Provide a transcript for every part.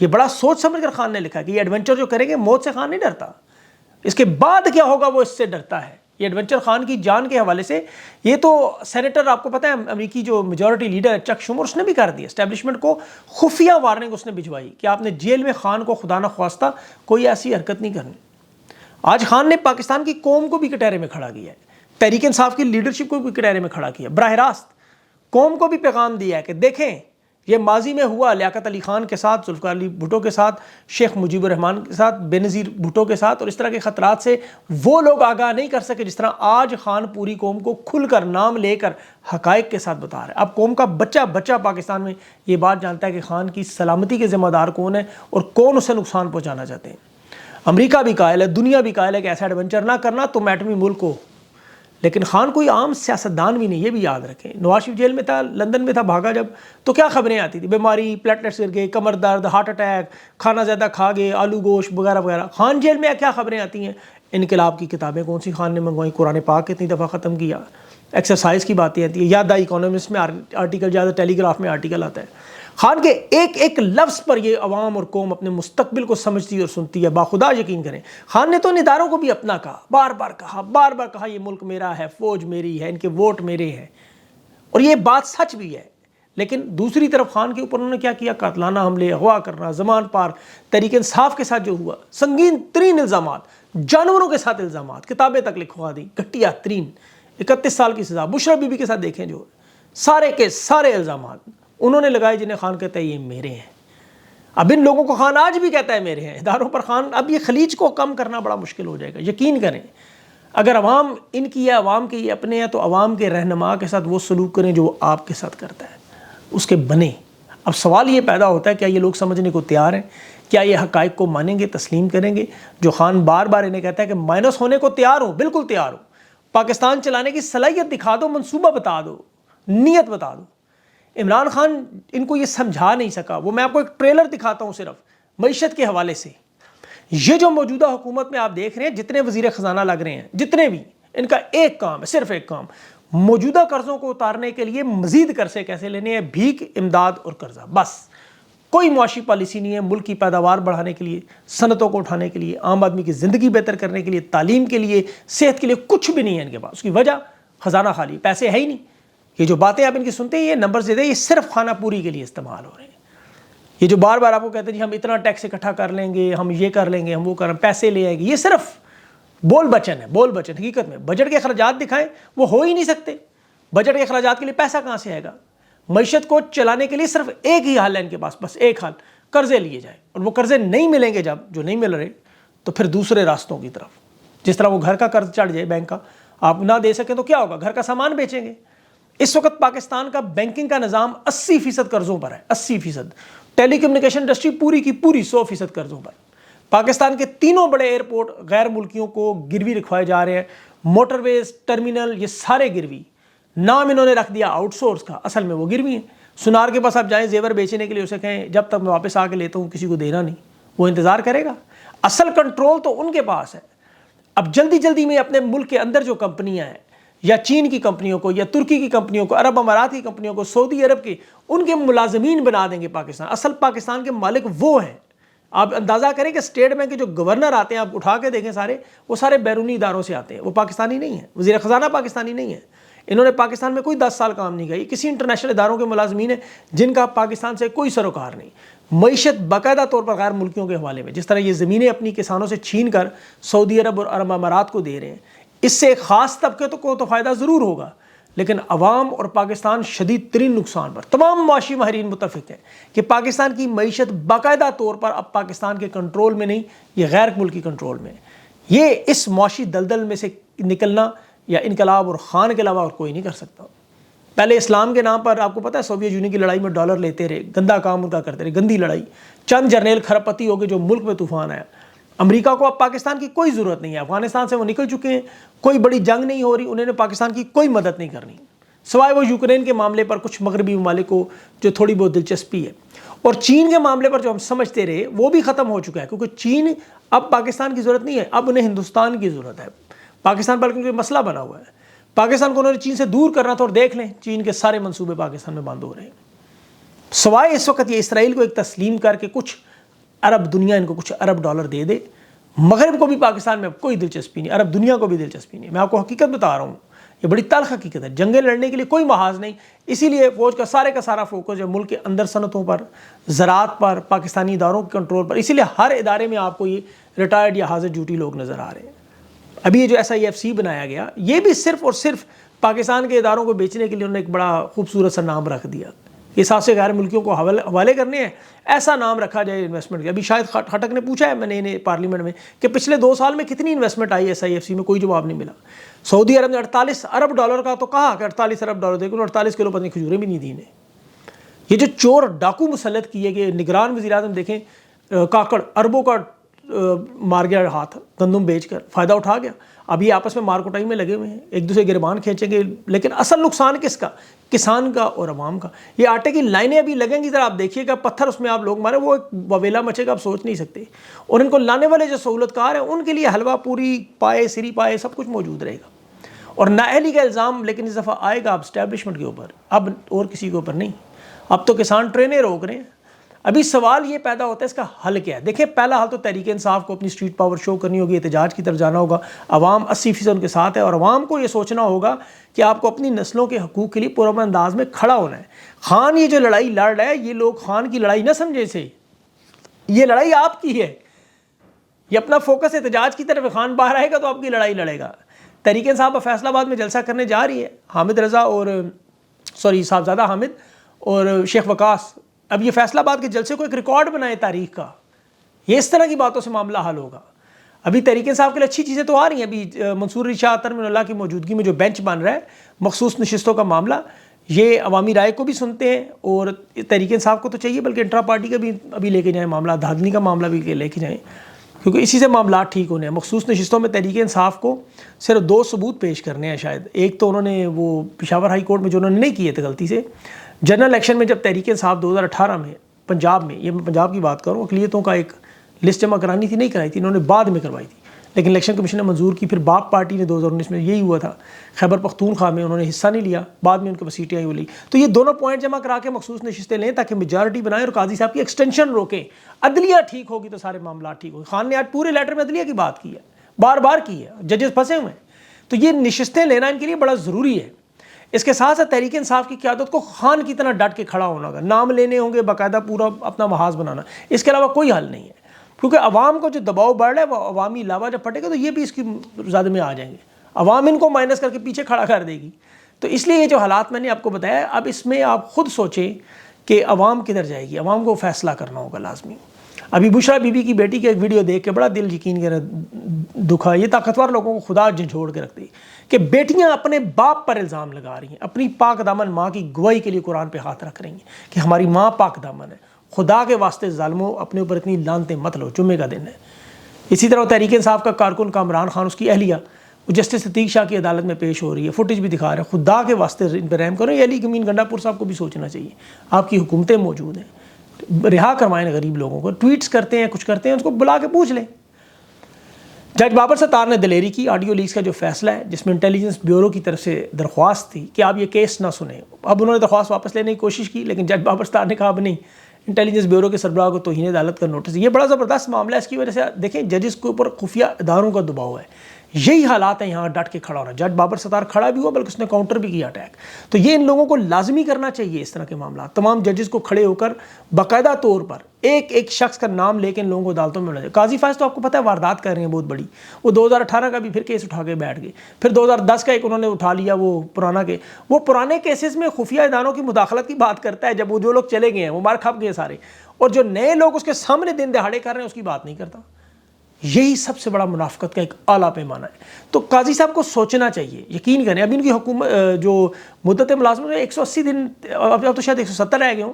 یہ بڑا سوچ سمجھ کر خان نے لکھا کہ یہ ایڈونچر جو کریں گے موت سے خان نہیں ڈرتا، اس کے بعد کیا ہوگا وہ اس سے ڈرتا ہے۔ یہ ایڈونچر خان کی جان کے حوالے سے، یہ تو سینیٹر آپ کو پتہ ہے امریکی جو میجورٹی لیڈر ہے چک شومر، اس نے بھی کر دیا، اسٹیبلشمنٹ کو خفیہ وارننگ اس نے بھجوائی کہ آپ نے جیل میں خان کو خدا نہ خواستہ کوئی ایسی حرکت نہیں کرنی۔ آج خان نے پاکستان کی قوم کو بھی کٹہرے میں کھڑا کیا ہے، تحریک انصاف کی لیڈرشپ کو بھی کٹہرے میں کھڑا کیا، براہ راست قوم کو بھی پیغام دیا ہے کہ دیکھیں یہ ماضی میں ہوا لیاقت علی خان کے ساتھ، ذوالفقار علی بھٹو کے ساتھ، شیخ مجیب الرحمان کے ساتھ، بے نظیر بھٹو کے ساتھ، اور اس طرح کے خطرات سے وہ لوگ آگاہ نہیں کر سکے جس طرح آج خان پوری قوم کو کھل کر نام لے کر حقائق کے ساتھ بتا رہا ہے۔ اب قوم کا بچہ پاکستان میں یہ بات جانتا ہے کہ خان کی سلامتی کے ذمہ دار کون ہے اور کون اسے نقصان پہنچانا چاہتے ہیں۔ امریکہ بھی قائل ہے، دنیا بھی قائل ہے کہ ایسا ایڈونچر نہ کرنا تم ایٹمی ملک ہو، لیکن خان کوئی عام سیاستدان بھی نہیں، یہ بھی یاد رکھیں۔ نواز شریف جیل میں تھا، لندن میں تھا، بھاگا جب تو کیا خبریں آتی تھی، بیماری، پلیٹلیٹس گر گئے، کمر درد، ہارٹ اٹیک، کھانا زیادہ کھا گئے، آلو گوشت وغیرہ وغیرہ۔ خان جیل میں کیا خبریں آتی ہیں؟ انقلاب کی کتابیں کون سی خان نے منگوائی، قرآن پاک کتنی دفعہ ختم کیا، ایکسرسائز کی باتیں آتی ہیں، یاد آئی اکانومسٹ میں آرٹیکل، زیادہ ٹیلی گراف میں آرٹیکل آتا ہے۔ خان کے ایک ایک لفظ پر یہ عوام اور قوم اپنے مستقبل کو سمجھتی اور سنتی ہے، باخدا یقین کریں۔ خان نے تو ان اداروں کو بھی اپنا کہا، بار بار کہا یہ ملک میرا ہے، فوج میری ہے، ان کے ووٹ میرے ہیں، اور یہ بات سچ بھی ہے۔ لیکن دوسری طرف خان کے اوپر انہوں نے کیا کیا؟ قاتلانہ حملے، اغوا کرنا، زمان پار، تحریک انصاف کے ساتھ جو ہوا، سنگین ترین الزامات، جانوروں کے ساتھ الزامات، کتابیں تک لکھوا دی، گھٹیا ترین، 31 سال کی سزا۔ بشرا بی بی کے ساتھ دیکھیں، جو سارے کے سارے الزامات انہوں نے لگائے جنہیں خان کہتا ہے یہ میرے ہیں۔ اب ان لوگوں کو خان آج بھی کہتا ہے میرے ہیں، اداروں پر خان۔ اب یہ خلیج کو کم کرنا بڑا مشکل ہو جائے گا، یقین کریں۔ اگر عوام ان کی ہے، عوام کے یہ اپنے ہیں، تو عوام کے رہنما کے ساتھ وہ سلوک کریں جو وہ آپ کے ساتھ کرتا ہے، اس کے بنے۔ اب سوال یہ پیدا ہوتا ہے کیا یہ لوگ سمجھنے کو تیار ہیں؟ کیا یہ حقائق کو مانیں گے، تسلیم کریں گے؟ جو خان بار بار انہیں کہتا ہے کہ مائنس ہونے کو تیار ہوں، بالکل تیار ہوں، پاکستان چلانے کی صلاحیت دکھا دو، منصوبہ بتا دو، نیت بتا دو۔ عمران خان ان کو یہ سمجھا نہیں سکا۔ وہ میں آپ کو ایک ٹریلر دکھاتا ہوں صرف معیشت کے حوالے سے۔ یہ جو موجودہ حکومت میں آپ دیکھ رہے ہیں، جتنے وزیر خزانہ لگ رہے ہیں، جتنے بھی، ان کا ایک کام ہے، صرف ایک کام، موجودہ قرضوں کو اتارنے کے لیے مزید قرضے کیسے لینے ہیں، بھیک، امداد اور قرضہ، بس۔ کوئی معاشی پالیسی نہیں ہے ملک کی پیداوار بڑھانے کے لیے، صنعتوں کو اٹھانے کے لیے، عام آدمی کی زندگی بہتر کرنے کے لیے، تعلیم کے لیے، صحت کے لیے، کچھ بھی نہیں ہے ان کے پاس۔ اس کی وجہ خزانہ خالی، پیسے ہے ہی نہیں۔ یہ جو باتیں آپ ان کی سنتے ہیں، یہ نمبر زیادہ، یہ صرف خانہ پوری کے لیے استعمال ہو رہے ہیں۔ یہ جو بار بار آپ کو کہتے ہیں جی ہم اتنا ٹیکس اکٹھا کر لیں گے، ہم یہ کر لیں گے، ہم وہ کر پیسے لے آئیں گے، یہ صرف بول بچن ہے، بول بچن۔ حقیقت میں بجٹ کے اخراجات دکھائیں، وہ ہو ہی نہیں سکتے۔ بجٹ کے اخراجات کے لیے پیسہ کہاں سے آئے گا؟ معیشت کو چلانے کے لیے صرف ایک ہی حل ہے ان کے پاس، بس ایک حل، قرضے لیے جائیں، اور وہ قرضے نہیں ملیں گے، جب جو نہیں مل رہے تو پھر دوسرے راستوں کی طرف۔ جس طرح وہ گھر کا قرض چڑھ جائے بینک کا، آپ نہ دے سکیں تو کیا ہوگا؟ گھر کا سامان بیچیں گے۔ اس وقت پاکستان کا بینکنگ کا نظام 80% قرضوں پر ہے، 80%۔ ٹیلی کمیونیکیشن انڈسٹری پوری کی پوری 100% قرضوں پر۔ پاکستان کے تینوں بڑے ایئرپورٹ غیر ملکیوں کو گروی رکھوائے جا رہے ہیں، موٹر ویز، ٹرمینل، یہ سارے گروی۔ نام انہوں نے رکھ دیا آؤٹ سورس کا، اصل میں وہ گروی ہیں۔ سنار کے پاس آپ جائیں زیور بیچنے کے لیے، اسے کہیں جب تک میں واپس آ کے لیتا ہوں کسی کو دینا نہیں، وہ انتظار کرے گا؟ اصل کنٹرول تو ان کے پاس ہے۔ اب جلدی جلدی میں اپنے ملک کے اندر جو کمپنیاں ہیں، یا چین کی کمپنیوں کو، یا ترکی کی کمپنیوں کو، عرب امارات کی کمپنیوں کو، سعودی عرب کے، ان کے ملازمین بنا دیں گے پاکستان۔ اصل پاکستان کے مالک وہ ہیں۔ آپ اندازہ کریں کہ اسٹیٹ بینک کے جو گورنر آتے ہیں، آپ اٹھا کے دیکھیں سارے، وہ سارے بیرونی اداروں سے آتے ہیں، وہ پاکستانی نہیں ہیں۔ وزیر خزانہ پاکستانی نہیں ہے، انہوں نے پاکستان میں کوئی 10 سال کام نہیں کیا۔ کسی انٹرنیشنل اداروں کے ملازمین ہیں جن کا پاکستان سے کوئی سروکار نہیں۔ معیشت باقاعدہ طور پر غیر ملکیوں کے حوالے میں، جس طرح یہ زمینیں اپنی کسانوں سے چھین کر سعودی عرب اور عرب امارات کو دے رہے ہیں، اس سے ایک خاص طبقے کو تو فائدہ ضرور ہوگا، لیکن عوام اور پاکستان شدید ترین نقصان پر۔ تمام معاشی ماہرین متفق ہیں کہ پاکستان کی معیشت باقاعدہ طور پر اب پاکستان کے کنٹرول میں نہیں، یہ غیر ملکی کنٹرول میں ہے۔ یہ اس معاشی دلدل میں سے نکلنا یا انقلاب اور خان کے علاوہ اور کوئی نہیں کر سکتا۔ پہلے اسلام کے نام پر آپ کو پتہ ہے سوویت یونین کی لڑائی میں ڈالر لیتے رہے، گندا کام ان کا کرتے رہے، گندی لڑائی، چند جرنیل کھرب پتی ہو گئے جو ملک میں طوفان آیا۔ امریکہ کو اب پاکستان کی کوئی ضرورت نہیں ہے، افغانستان سے وہ نکل چکے ہیں، کوئی بڑی جنگ نہیں ہو رہی، انہوں نے پاکستان کی کوئی مدد نہیں کرنی، سوائے وہ یوکرین کے معاملے پر کچھ مغربی ممالک کو جو تھوڑی بہت دلچسپی ہے۔ اور چین کے معاملے پر جو ہم سمجھتے رہے وہ بھی ختم ہو چکا ہے، کیونکہ چین اب پاکستان کی ضرورت نہیں ہے، اب انہیں ہندوستان کی ضرورت ہے۔ پاکستان پر کیونکہ مسئلہ بنا ہوا ہے، پاکستان کو انہوں نے چین سے دور کرنا تھا، اور دیکھ لیں چین کے سارے منصوبے پاکستان میں بند ہو رہے ہیں، سوائے اس وقت یہ اسرائیل کو ایک تسلیم کر کے کچھ عرب دنیا ان کو کچھ ارب ڈالر دے دے، مغرب کو بھی پاکستان میں اب کوئی دلچسپی نہیں، عرب دنیا کو بھی دلچسپی نہیں. میں آپ کو حقیقت بتا رہا ہوں، یہ بڑی تلخ حقیقت ہے. جنگیں لڑنے کے لیے کوئی محاذ نہیں، اسی لیے فوج کا سارا فوکس جو ملک کے اندر صنعتوں پر، زراعت پر، پاکستانی اداروں کے کنٹرول پر. اسی لیے ہر ادارے میں آپ کو یہ ریٹائرڈ یا حاضر ڈیوٹی لوگ نظر آ رہے ہیں. ابھی یہ جو SIFC بنایا گیا، یہ بھی صرف اور صرف پاکستان کے اداروں کو بیچنے کے لیے انہوں نے ایک بڑا خوبصورت سا نام رکھ دیا. یہ ساتھ سے غیر ملکیوں کو حوالے کرنے ہیں، ایسا نام رکھا جائے انویسٹمنٹ کے. ابھی شاید خٹک نے پوچھا ہے میں نے پارلیمنٹ میں کہ پچھلے 2 سال میں کتنی انویسٹمنٹ آئی SIFC میں، کوئی جواب نہیں ملا. سعودی عرب نے 48 ارب ڈالر کا تو کہا کہ 48 ارب ڈالر دے، 48 کلو پتہ کھجوریں بھی نہیں دی انہیں. یہ جو چور ڈاکو مسلط کیے گئے نگران وزیر اعظم دیکھیں، کاکڑ اربوں کا مار گیا ہاتھ گندم بیچ کر، فائدہ اٹھا گیا. اب یہ آپس میں مار کٹائی میں لگے ہوئے ہیں، ایک دوسرے گربان کھینچیں گے، لیکن اصل نقصان کس کا؟ کسان کا اور عوام کا. یہ آٹے کی لائنیں ابھی لگیں گی، ذرا آپ دیکھیے گا، پتھر اس میں آپ لوگ مارے، وہ ایک وویلا مچے گا، آپ سوچ نہیں سکتے. اور ان کو لانے والے جو سہولت کار ہیں ان کے لیے حلوہ پوری پائے، سری پائے، سب کچھ موجود رہے گا. اور نااہلی کا الزام لیکن اس دفعہ آئے گا اب اسٹیبلشمنٹ کے اوپر، اب اور کسی کے اوپر نہیں. اب تو کسان ٹرینیں روک رہے ہیں. ابھی سوال یہ پیدا ہوتا ہے اس کا حل کیا ہے؟ دیکھیں، پہلا حل تو تحریک انصاف کو اپنی اسٹریٹ پاور شو کرنی ہوگی، احتجاج کی طرف جانا ہوگا. عوام 80% ان کے ساتھ ہے، اور عوام کو یہ سوچنا ہوگا کہ آپ کو اپنی نسلوں کے حقوق کے لیے پرامن انداز میں کھڑا ہونا ہے. خان یہ جو لڑائی لڑ رہا ہے، یہ لوگ خان کی لڑائی نہ سمجھے اسے، یہ لڑائی آپ کی ہے. یہ اپنا فوکس احتجاج کی طرف، خان باہر آئے گا تو آپ کی لڑائی لڑے گا. تحریک انصاف فیصل آباد میں جلسہ کرنے جا رہی ہے، حامد رضا اور صاحبزادہ حامد اور شیخ وقاص. اب یہ فیصل آباد کے جلسے کو ایک ریکارڈ بنائے تاریخ کا. یہ اس طرح کی باتوں سے معاملہ حل ہوگا. ابھی تحریک انصاف کے لیے اچھی چیزیں تو آ رہی ہیں. ابھی منصور علی شاہ عطر من اللہ کی موجودگی میں جو بینچ بن رہا ہے، مخصوص نشستوں کا معاملہ، یہ عوامی رائے کو بھی سنتے ہیں، اور تحریک انصاف کو تو چاہیے بلکہ انٹرا پارٹی کا بھی ابھی لے کے جائیں معاملہ، دھاندلی کا معاملہ بھی لے کے جائیں، کیونکہ اسی سے معاملات ٹھیک ہونے ہیں. مخصوص نشستوں میں تحریک انصاف کو صرف 2 ثبوت پیش کرنے ہیں شاید. ایک تو انہوں نے وہ پشاور ہائی کورٹ میں جو انہوں نے نہیں کیے تھے غلطی سے، جنرل الیکشن میں جب تحریک انصاف 2018 میں پنجاب میں، یہ میں پنجاب کی بات کروں، اقلیتوں کا ایک لسٹ جمع کرانی تھی، نہیں کرائی تھی، انہوں نے بعد میں کروائی تھی، لیکن الیکشن کمیشن نے منظور کی. پھر باپ پارٹی نے 2019 میں یہی ہوا تھا، خیبر پختونخوا میں انہوں نے حصہ نہیں لیا، بعد میں ان کو سیٹیں آئی وہ لی. تو یہ دونوں پوائنٹ جمع کرا کے مخصوص نشستیں لیں تاکہ میجارٹی بنائیں اور قاضی صاحب کی ایکسٹینشن روکیں. عدلیہ ٹھیک ہوگی تو سارے معاملات ٹھیک ہوگی. خان نے آج پورے لیٹر میں عدلیہ کی بات کی ہے، بار بار کی ہے، ججز پھنسے ہوئے ہیں. تو یہ نشستیں لینا ان کے لیے بڑا ضروری ہے. اس کے ساتھ ساتھ تحریک انصاف کی قیادت کو خان کی طرح ڈٹ کے کھڑا ہونا ہوگا، نام لینے ہوں گے، باقاعدہ پورا اپنا محاذ بنانا. اس کے علاوہ کوئی حل نہیں ہے، کیونکہ عوام کو جو دباؤ بڑھ رہا ہے وہ عوامی لاوا جب پھٹے گا تو یہ بھی اس کی زد میں آ جائیں گے. عوام ان کو مائنس کر کے پیچھے کھڑا کر دے گی. تو اس لیے یہ جو حالات میں نے آپ کو بتایا، اب اس میں آپ خود سوچیں کہ عوام کدھر جائے گی. عوام کو فیصلہ کرنا ہوگا لازمی. ابھی بشرا بی بی کی بیٹی کا ایک ویڈیو دیکھ کے بڑا دل یقین کرے دکھا. یہ طاقتور لوگوں کو خدا جھنجھوڑ کے رکھ دی کہ بیٹیاں اپنے باپ پر الزام لگا رہی ہیں، اپنی پاک دامن ماں کی گواہی کے لیے قرآن پہ ہاتھ رکھ رہی ہیں کہ ہماری ماں پاک دامن ہے. خدا کے واسطے ظالموں اپنے اوپر اتنی لانتیں مت لو، جمعے کا دن ہے. اسی طرح تحریک انصاف کا کارکن کامران خان، اس کی اہلیہ وہ جسٹس عتیق شاہ کی عدالت میں پیش ہو رہی ہے، فوٹیج بھی دکھا رہے ہیں. خدا کے واسطے ان پہ رحم کرو. یہ علی گمین گنڈا پور صاحب کو بھی سوچنا چاہیے، آپ کی حکومتیں موجود ہیں، رہا کروائیں غریب لوگوں کو. ٹویٹس کرتے ہیں، کچھ کرتے ہیں، اس کو بلا کے پوچھ لیں. جج بابر ستار نے دلیری کی. آڈیو لیکس کا جو فیصلہ ہے جس میں انٹیلیجنس بیورو کی طرف سے درخواست تھی کہ آپ یہ کیس نہ سنیں، اب انہوں نے درخواست واپس لینے کی کوشش کی، لیکن جج بابر ستار نے کہا اب نہیں، انٹیلیجنس بیورو کے سربراہ کو توہین عدالت کا نوٹس. یہ بڑا زبردست معاملہ ہے. اس کی وجہ سے دیکھیں ججز کے اوپر خفیہ اداروں کا دباؤ ہے. یہی حالات ہیں یہاں ڈٹ کے کھڑا ہونا. جج بابر ستار کھڑا بھی ہوا بلکہ اس نے کاؤنٹر بھی کیا اٹیک. تو یہ ان لوگوں کو لازمی کرنا چاہیے. اس طرح کے معاملات تمام ججز کو کھڑے ہو کر باقاعدہ طور پر ایک ایک شخص کا نام لے کے ان لوگوں کو عدالتوں میں ملنا. قاضی فائز تو آپ کو پتہ ہے واردات کر رہے ہیں بہت بڑی. وہ 2018 کا بھی پھر کیس اٹھا کے بیٹھ گئے، پھر 2010 کا ایک انہوں نے اٹھا لیا وہ پرانے کیسز میں خفیہ اداروں کی مداخلت کی بات کرتا ہے. جب وہ جو لوگ چلے گئے ہیں وہ مار کھپ گئے سارے، اور جو نئے لوگ اس کے سامنے دن دہاڑے کر رہے ہیں اس کی بات نہیں کرتا. یہی سب سے بڑا منافقت کا ایک اعلیٰ پیمانہ ہے. تو قاضی صاحب کو سوچنا چاہیے. یقین کریں ابھی ان کی حکومت جو مدت ملازمت ہے 180 دن، اب تو شاید 170 رہ گئے ہوں،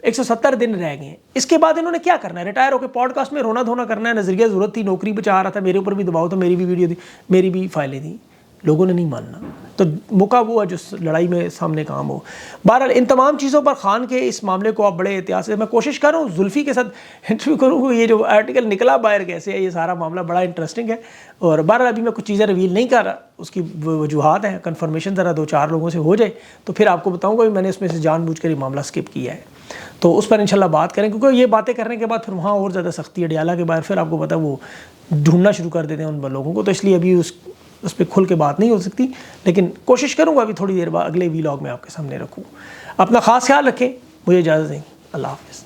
170 دن رہ گئے ہیں. اس کے بعد انہوں نے کیا کرنا ہے؟ ریٹائر ہو کے پوڈ کاسٹ میں رونا دھونا کرنا ہے. نظریہ ضرورت تھی، نوکری پہ چاہ رہا تھا، میرے اوپر بھی دباؤ تھا، میری بھی ویڈیو تھی، میری بھی فائلیں تھیں. لوگوں نے نہیں ماننا، تو موقع ہوا جو لڑائی میں سامنے کام ہو۔ بہرحال ان تمام چیزوں پر خان کے اس معاملے کو آپ بڑے احتیاط سے، میں کوشش کر رہا ہوں زلفی کے ساتھ انٹرویو کروں، یہ جو آرٹیکل نکلا باہر کیسے ہے، یہ سارا معاملہ بڑا انٹرسٹنگ ہے، اور بہرحال ابھی میں کچھ چیزیں ریویل نہیں کر رہا، اس کی وجوہات ہیں، کنفرمیشن ذرا 2-4 لوگوں سے ہو جائے تو پھر آپ کو بتاؤں گا، میں نے اس میں سے جان بوجھ کر یہ معاملہ اسکپ کیا ہے، تو اس پر انشاءاللہ بات کریں، کیونکہ یہ باتیں کرنے کے بعد پھر وہاں اور زیادہ سختی ہے، ڈیالہ کے باہر پھر آپ کو پتہ وہ ڈھونڈنا شروع کر دیتے ہیں ان لوگوں کو، تو اس لیے ابھی اس پہ کھل کے بات نہیں ہو سکتی، لیکن کوشش کروں گا ابھی تھوڑی دیر بعد اگلے ویلاگ میں آپ کے سامنے رکھوں۔ اپنا خاص خیال رکھیں، مجھے اجازت دیں، اللہ حافظ۔